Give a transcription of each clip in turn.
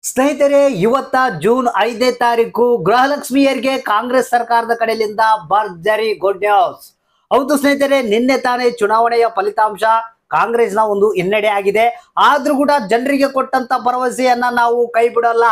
ಸ್ನೇಹಿತರೆ, ಇವತ್ತ ಜೂನ್ 5ನೇ ತಾರೀಕು ಗೃಹಲಕ್ಷ್ಮಿಯರಿಗೆ ಕಾಂಗ್ರೆಸ್ ಸರ್ಕಾರದ ಕಡೆಯಿಂದ ಭರ್ಜರಿ ಗುಡ್ ನ್ಯೂಸ್. ಹೌದು ಸ್ನೇಹಿತರೆ, ನಿನ್ನೆ ತಾನೇ ಚುನಾವಣೆಯ ಫಲಿತಾಂಶ ಕಾಂಗ್ರೆಸ್ನ ಒಂದು ಹಿನ್ನಡೆ ಆಗಿದೆ. ಆದ್ರೂ ಕೂಡ ಜನರಿಗೆ ಕೊಟ್ಟಂತ ಭರವಸೆಯನ್ನ ನಾವು ಕೈ ಬಿಡಲ್ಲ.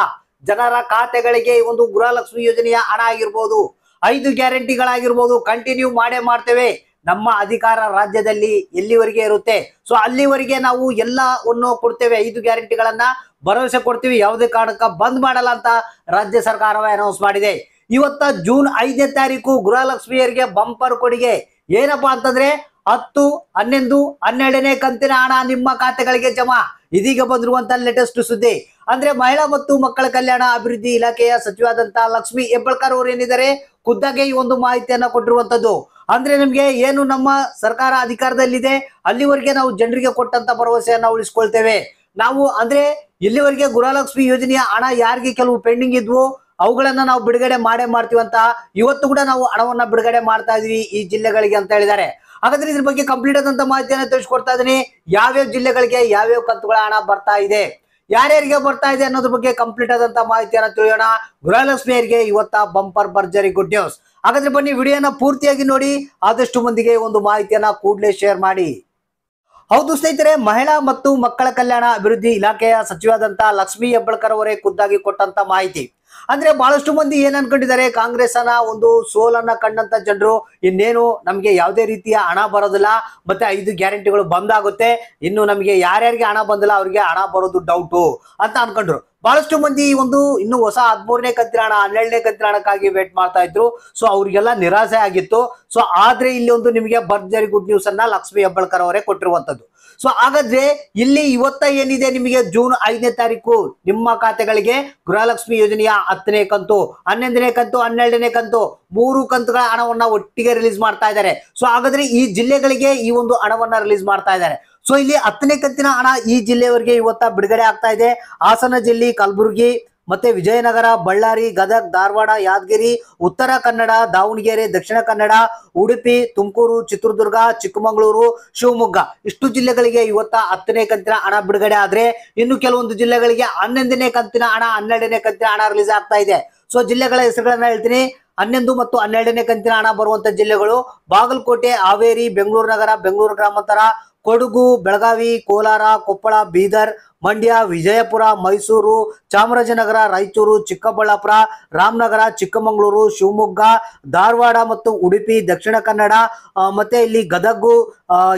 ಜನರ ಖಾತೆಗಳಿಗೆ ಈ ಒಂದು ಗೃಹಲಕ್ಷ್ಮಿ ಯೋಜನೆಯ ಹಣ ಆಗಿರ್ಬೋದು, 5 ಗ್ಯಾರಂಟಿಗಳಾಗಿರ್ಬೋದು, ಕಂಟಿನ್ಯೂ ಮಾಡೇ ಮಾಡ್ತೇವೆ. ನಮ್ಮ ಅಧಿಕಾರ ರಾಜ್ಯದಲ್ಲಿ ಎಲ್ಲಿವರೆಗೆ ಇರುತ್ತೆ, ಸೊ ಅಲ್ಲಿವರೆಗೆ ನಾವು ಎಲ್ಲವನ್ನು ಕೊಡ್ತೇವೆ. 5 ಗ್ಯಾರಂಟಿಗಳನ್ನ ಭರವಸೆ ಕೊಡ್ತೀವಿ, ಯಾವುದೇ ಕಾರಣಕ್ಕ ಬಂದ್ ಮಾಡಲ್ಲ ಅಂತ ರಾಜ್ಯ ಸರ್ಕಾರವೇ ಅನೌನ್ಸ್ ಮಾಡಿದೆ. ಇವತ್ತ ಜೂನ್ 5ನೇ ತಾರೀಕು ಗೃಹಲಕ್ಷ್ಮಿಯರಿಗೆ ಬಂಪರ್ ಕೊಡುಗೆ ಏನಪ್ಪಾ ಅಂತಂದ್ರೆ 10, 11, 12ನೇ ಕಂತಿನ ಹಣ ನಿಮ್ಮ ಖಾತೆಗಳಿಗೆ ಜಮಾ. ಇದೀಗ ಬಂದಿರುವಂತ ಲೇಟೆಸ್ಟ್ ಸುದ್ದಿ ಅಂದ್ರೆ ಮಹಿಳಾ ಮತ್ತು ಮಕ್ಕಳ ಕಲ್ಯಾಣ ಅಭಿವೃದ್ಧಿ ಇಲಾಖೆಯ ಸಚಿವಾದಂತ ಲಕ್ಷ್ಮಿ ಹೆಬ್ಬಾಳ್ಕರ್ ಅವರು ಏನಿದ್ದಾರೆ, ಖುದ್ದಾಗೆ ಈ ಒಂದು ಮಾಹಿತಿಯನ್ನ ಕೊಟ್ಟಿರುವಂತದ್ದು. ಅಂದ್ರೆ ನಿಮ್ಗೆ ಏನು ನಮ್ಮ ಸರ್ಕಾರ ಅಧಿಕಾರದಲ್ಲಿದೆ ಅಲ್ಲಿವರೆಗೆ ನಾವು ಜನರಿಗೆ ಕೊಟ್ಟಂತ ಭರವಸೆಯನ್ನ ಉಳಿಸ್ಕೊಳ್ತೇವೆ. ನಾವು ಅಂದ್ರೆ ಇಲ್ಲಿವರೆಗೆ ಗೃಹಲಕ್ಷ್ಮಿ ಯೋಜನೆಯ ಹಣ ಯಾರಿಗೆ ಕೆಲವು ಪೆಂಡಿಂಗ್ ಇದ್ವು ಅವುಗಳನ್ನ ನಾವು ಬಿಡುಗಡೆ ಮಾಡೇ ಮಾಡ್ತೀವಂತ ಇವತ್ತು ಕೂಡ ನಾವು ಹಣವನ್ನ ಬಿಡುಗಡೆ ಮಾಡ್ತಾ ಇದೀವಿ ಈ ಜಿಲ್ಲೆಗಳಿಗೆ ಅಂತ ಹೇಳಿದ್ದಾರೆ. ಹಾಗಾದ್ರೆ ಇದ್ರ ಬಗ್ಗೆ ಕಂಪ್ಲೀಟ್ ಆದಂತ ಮಾಹಿತಿಯನ್ನ ತಿಳಿಸ್ಕೊಡ್ತಾ ಇದೀನಿ. ಯಾವ್ಯಾವ ಜಿಲ್ಲೆಗಳಿಗೆ ಯಾವ್ಯಾವ ಕಂತುಗಳ ಹಣ ಬರ್ತಾ ಇದೆ, ಯಾರ್ಯಾರಿಗೆ ಬರ್ತಾ ಇದೆ ಅನ್ನೋದ್ರ ಬಗ್ಗೆ ಕಂಪ್ಲೀಟ್ ಆದಂತ ಮಾಹಿತಿಯನ್ನ ತಿಳಿಯೋಣ. ಗೃಹಲಕ್ಷ್ಮಿಯರಿಗೆ ಇವತ್ತ ಬಂಪರ್ ಭರ್ಜರಿ ಗುಡ್ ನ್ಯೂಸ್. ಹಾಗಾದ್ರೆ ಬನ್ನಿ ವಿಡಿಯೋನ ಪೂರ್ತಿಯಾಗಿ ನೋಡಿ, ಆದಷ್ಟು ಮಂದಿಗೆ ಒಂದು ಮಾಹಿತಿಯನ್ನ ಕೂಡಲೇ ಶೇರ್ ಮಾಡಿ. ಹೌದು ಸ್ನೇಹಿತರೆ, ಮಹಿಳಾ ಮತ್ತು ಮಕ್ಕಳ ಕಲ್ಯಾಣ ಅಭಿವೃದ್ಧಿ ಇಲಾಖೆಯ ಸಚಿವಾದಂತ ಲಕ್ಷ್ಮಿ ಹೆಬ್ಬಾಳ್ಕರ್ ಅವರೇ ಖುದ್ದಾಗಿ ಕೊಟ್ಟಂತ ಮಾಹಿತಿ. ಅಂದ್ರೆ ಬಹಳಷ್ಟು ಮಂದಿ ಏನ್ ಅನ್ಕೊಂಡಿದ್ದಾರೆ, ಕಾಂಗ್ರೆಸ್ನ ಒಂದು ಸೋಲನ್ನ ಕಂಡಂತ ಜನರು ಇನ್ನೇನು ನಮ್ಗೆ ಯಾವುದೇ ರೀತಿಯ ಹಣ ಬರೋದಿಲ್ಲ, ಮತ್ತೆ 5 ಗ್ಯಾರಂಟಿಗಳು ಬಂದಾಗುತ್ತೆ, ಇನ್ನು ನಮಗೆ ಯಾರ್ಯಾರಿಗೆ ಹಣ ಬಂದಿಲ್ಲ ಅವ್ರಿಗೆ ಹಣ ಬರೋದು ಡೌಟು ಅಂತ ಅನ್ಕೊಂಡ್ರು. ಬಹಳಷ್ಟು ಮಂದಿ ಒಂದು ಇನ್ನು ಹೊಸ 13ನೇ ಕಂತಿನ ಹಣ 12ನೇ ಕಂತಿನ ಹಣಕ್ಕಾಗಿ ವೇಟ್ ಮಾಡ್ತಾ ಇದ್ರು. ಸೊ ಅವ್ರಿಗೆಲ್ಲ ನಿರಾಸೆ ಆಗಿತ್ತು. ಸೊ ಆದ್ರೆ ಇಲ್ಲಿ ಒಂದು ನಿಮಗೆ ಭರ್ಜರಿ ಗುಡ್ ನ್ಯೂಸ್ ಅನ್ನ ಲಕ್ಷ್ಮಿ ಹೆಬ್ಬಾಳ್ಕರ್ ಅವರೇ ಕೊಟ್ಟಿರುವಂತದ್ದು. ಸೊ ಹಾಗಾದ್ರೆ ಇಲ್ಲಿ ಇವತ್ತ ಏನಿದೆ, ನಿಮಗೆ ಜೂನ್ 5ನೇ ತಾರೀಕು ನಿಮ್ಮ ಖಾತೆಗಳಿಗೆ ಗೃಹಲಕ್ಷ್ಮಿ ಯೋಜನೆಯ 10ನೇ ಕಂತು, 11ನೇ ಕಂತು, 12ನೇ ಕಂತು 3 ಕಂತುಗಳ ಹಣವನ್ನ ಒಟ್ಟಿಗೆ ರಿಲೀಸ್ ಮಾಡ್ತಾ ಇದ್ದಾರೆ. ಸೊ ಹಾಗಾದ್ರೆ ಈ ಜಿಲ್ಲೆಗಳಿಗೆ ಈ ಒಂದು ಹಣವನ್ನ ರಿಲೀಸ್ ಮಾಡ್ತಾ ಇದ್ದಾರೆ. ಸೊ ಇಲ್ಲಿ 10ನೇ ಕಂತಿನ ಹಣ ಈ ಜಿಲ್ಲೆಯವರೆಗೆ ಇವತ್ತ ಬಿಡುಗಡೆ ಆಗ್ತಾ ಇದೆ. ಹಾಸನ ಜಿಲ್ಲೆ, ಕಲಬುರಗಿ, ಮತ್ತೆ ವಿಜಯನಗರ, ಬಳ್ಳಾರಿ, ಗದಗ, ಧಾರವಾಡ, ಯಾದಗಿರಿ, ಉತ್ತರ ಕನ್ನಡ, ದಾವಣಗೆರೆ, ದಕ್ಷಿಣ ಕನ್ನಡ, ಉಡುಪಿ, ತುಮಕೂರು, ಚಿತ್ರದುರ್ಗ, ಚಿಕ್ಕಮಗಳೂರು, ಶಿವಮೊಗ್ಗ ಇಷ್ಟು ಜಿಲ್ಲೆಗಳಿಗೆ ಇವತ್ತ 10ನೇ ಕಂತಿನ ಹಣ ಬಿಡುಗಡೆ ಆದ್ರೆ, ಇನ್ನು ಕೆಲವೊಂದು ಜಿಲ್ಲೆಗಳಿಗೆ 11ನೇ ಕಂತಿನ ಹಣ, 12ನೇ ಕಂತಿನ ಹಣ ರಿಲೀಸ್ ಆಗ್ತಾ ಇದೆ. ಸೊ ಜಿಲ್ಲೆಗಳ ಹೆಸರುಗಳನ್ನ ಹೇಳ್ತೀನಿ. 11 ಮತ್ತು 12ನೇ ಕಂತಿನ ಹಣ ಬರುವಂತ ಜಿಲ್ಲೆಗಳು ಬಾಗಲಕೋಟೆ, ಹಾವೇರಿ, ಬೆಂಗಳೂರು ನಗರ, ಬೆಂಗಳೂರು ಗ್ರಾಮಾಂತರ, ಕೊಡಗು, ಬೆಳಗಾವಿ, ಕೋಲಾರ, ಕೊಪ್ಪಳ, ಬೀದರ್, ಮಂಡ್ಯ, ವಿಜಯಪುರ, ಮೈಸೂರು, ಚಾಮರಾಜನಗರ, ರಾಯಚೂರು, ಚಿಕ್ಕಬಳ್ಳಾಪುರ, ರಾಮನಗರ, ಚಿಕ್ಕಮಗಳೂರು, ಶಿವಮೊಗ್ಗ, ಧಾರವಾಡ ಮತ್ತು ಉಡುಪಿ, ದಕ್ಷಿಣ ಕನ್ನಡ, ಮತ್ತೆ ಇಲ್ಲಿ ಗದಗು,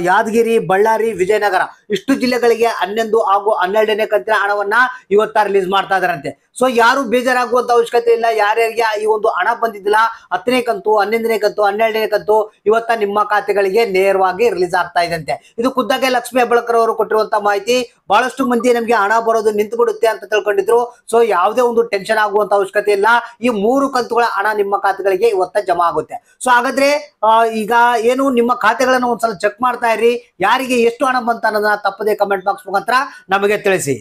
ಯಾದಗಿರಿ, ಬಳ್ಳಾರಿ, ವಿಜಯನಗರ ಇಷ್ಟು ಜಿಲ್ಲೆಗಳಿಗೆ 11 ಹಾಗೂ 12ನೇ ಕಂತಿನ ಹಣವನ್ನ ಇವತ್ತ ರಿಲೀಸ್ ಮಾಡ್ತಾ ಇದಾರಂತೆ. ಸೊ ಯಾರು ಬೇಜಾರಾಗುವಂತ ಅವಶ್ಯಕತೆ ಇಲ್ಲ. ಯಾರ್ಯಾರಿಗೆ ಈ ಒಂದು ಹಣ ಬಂದಿದ್ದಿಲ್ಲ 10ನೇ ಕಂತು, 11ನೇ ಕಂತು, 12ನೇ ಕಂತು ಇವತ್ತ ನಿಮ್ಮ ಖಾತೆಗಳಿಗೆ ನೇರವಾಗಿ ರಿಲೀಸ್ ಆಗ್ತಾ ಇದಂತೆ. ಇದು ಖುದ್ದಾಗೆ ಲಕ್ಷ್ಮಿ ಹೆಬ್ಬಾಳ್ಕರ್ ಅವರು ಕೊಟ್ಟಿರುವಂತ ಮಾಹಿತಿ. ಬಹಳಷ್ಟು ಮಂದಿ ನಮ್ಗೆ ಹಣ ಬರೋದು ನಿಂತು ಬಿಡುತ್ತೆ ಅಂತ ತಿಳ್ಕೊಂಡಿದ್ರು. ಸೊ ಯಾವುದೇ ಒಂದು ಟೆನ್ಷನ್ ಆಗುವಂತ ಅವಶ್ಯಕತೆ ಇಲ್ಲ. ಈ 3 ಕಂತುಗಳ ಹಣ ನಿಮ್ಮ ಖಾತೆಗಳಿಗೆ ಇವತ್ತ ಜಮಾ ಆಗುತ್ತೆ. ಸೊ ಹಾಗಾದ್ರೆ ಈಗ ಏನು ನಿಮ್ಮ ಖಾತೆಗಳನ್ನು ಒಂದ್ಸಲ ಚೆಕ್ ಮಾಡ್ತಾ ಇರಿ, ಯಾರಿಗೆ ಎಷ್ಟು ಹಣ ಬಂತ ಅನ್ನೋದನ್ನ ತಪ್ಪದೆ ಕಮೆಂಟ್ ಬಾಕ್ಸ್ ಮುಖಾಂತರ ನಮಗೆ ತಿಳಿಸಿ.